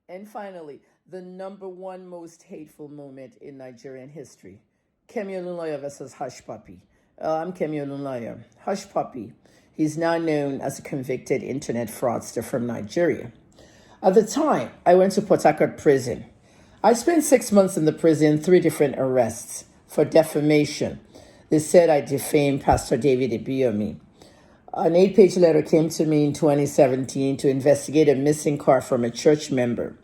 And finally, the number one most hateful moment in Nigerian history. Kemi Olunloyo versus Hushpuppi. I'm Kemi Olunloyo. Hushpuppi. He's now known as a convicted internet fraudster from Nigeria. At the time, I went to Port Harcourt prison. I spent 6 months in the prison, 3 different arrests for defamation. They said I defamed Pastor David Ibiyomi. An 8-page letter came to me in 2017 to investigate a missing car from a church member,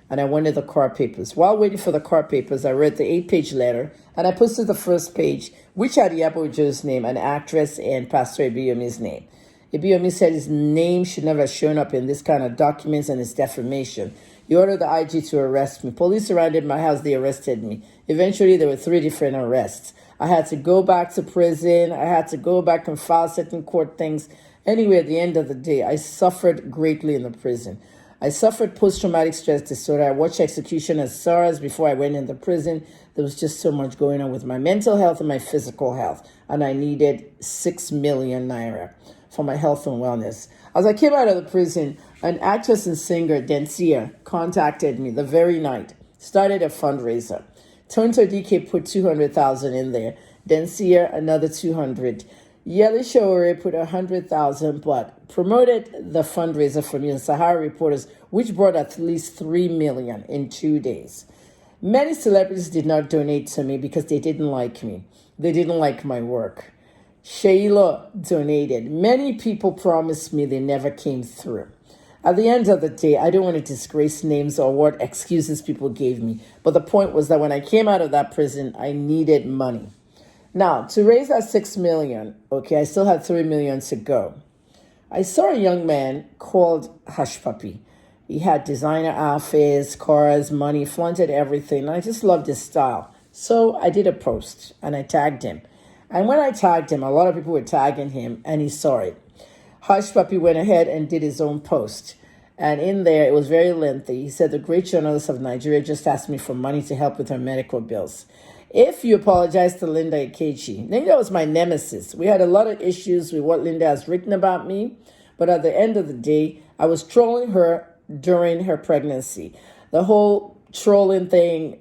and I wanted the car papers. While waiting for the car papers, I read the 8-page letter, and I posted the first page, which had Iyabo Ojo's name, an actress, and Pastor Ibiyomi's name. Ibiyomi said his name should never have shown up in this kind of documents and it's defamation. He ordered the IG to arrest me. Police surrounded my house. They arrested me. Eventually, there were 3 different arrests. I had to go back to prison. I had to go back and file certain court things. Anyway, at the end of the day, I suffered greatly in the prison. I suffered post-traumatic stress disorder. I watched execution as SARS before I went into prison. There was just so much going on with my mental health and my physical health. And I needed 6 million naira for my health and wellness. As I came out of the prison, an actress and singer, Densia, contacted me the very night, started a fundraiser. Tonto DK put 200,000 in there. Densia, another 200. Yeli Shore put 100,000, but promoted the fundraiser for me and Sahara Reporters, which brought at least 3 million in 2 days. Many celebrities did not donate to me because they didn't like me. They didn't like my work. Sheila donated. Many people promised me, they never came through. At the end of the day, I don't want to disgrace names or what excuses people gave me. But the point was that when I came out of that prison, I needed money. Now, to raise that 6 million, okay, I still had 3 million to go. I saw a young man called Hushpuppi. He had designer outfits, cars, money, flaunted everything. And I just loved his style. So I did a post and I tagged him. And when I tagged him, a lot of people were tagging him and he saw it. Hushpuppi went ahead and did his own post. And in there, it was very lengthy. He said, the great journalist of Nigeria just asked me for money to help with her medical bills. If you apologize to Linda Ikechi, Linda was my nemesis. We had a lot of issues with what Linda has written about me. But at the end of the day, I was trolling her during her pregnancy. The whole trolling thing,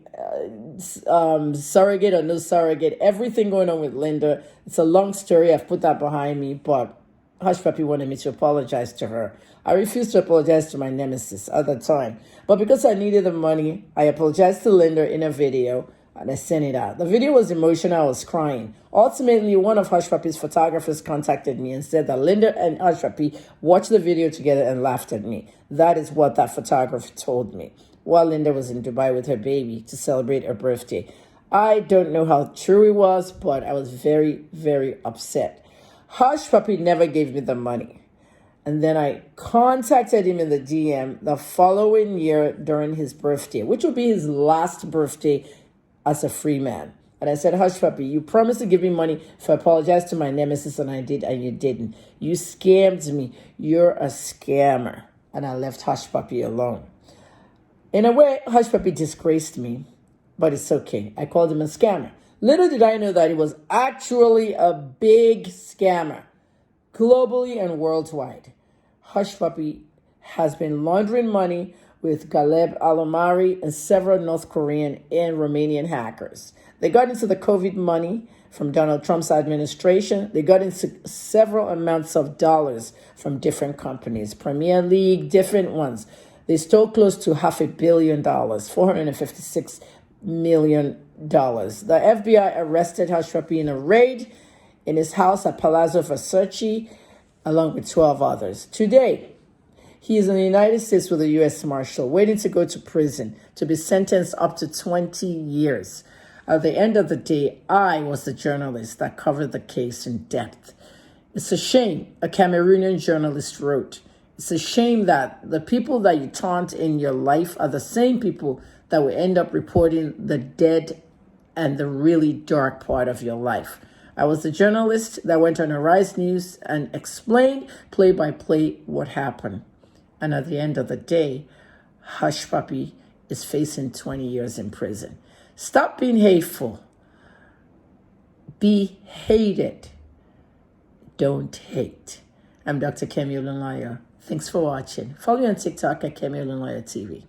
surrogate or no surrogate, everything going on with Linda. It's a long story. I've put that behind me, but Hushpuppi wanted me to apologize to her. I refused to apologize to my nemesis at the time. But because I needed the money, I apologized to Linda in a video and I sent it out. The video was emotional. I was crying. Ultimately, one of Hushpuppi's photographers contacted me and said that Linda and Hushpuppi watched the video together and laughed at me. That is what that photographer told me while Linda was in Dubai with her baby to celebrate her birthday. I don't know how true it was, but I was very, very upset. Hushpuppi never gave me the money. And then I contacted him in the DM the following year during his birthday, which would be his last birthday as a free man. And I said, Hushpuppi, you promised to give me money if I apologize to my nemesis, and I did, and you didn't. You scammed me. You're a scammer. And I left Hushpuppi alone. In a way, Hushpuppi disgraced me, but it's okay. I called him a scammer. Little did I know that he was actually a big scammer, globally and worldwide. Hushpuppi has been laundering money with Galeb Alomari and several North Korean and Romanian hackers. They got into the COVID money from Donald Trump's administration. They got into several amounts of dollars from different companies, Premier League, different ones. They stole close to $500 million, $456 million. The FBI arrested Hushpuppi in a raid in his house at Palazzo Versace, along with 12 others. Today, he is in the United States with a U.S. Marshal, waiting to go to prison to be sentenced up to 20 years. At the end of the day, I was the journalist that covered the case in depth. It's a shame, a Cameroonian journalist wrote. It's a shame that the people that you taunt in your life are the same people that will end up reporting the dead and the really dark part of your life. I was the journalist that went on Arise News and explained play by play what happened. And at the end of the day, Hushpuppi is facing 20 years in prison. Stop being hateful. Be hated. Don't hate. I'm Dr. Kemi Olunloyo. Thanks for watching. Follow me on TikTok at Kemi Olunloyo TV.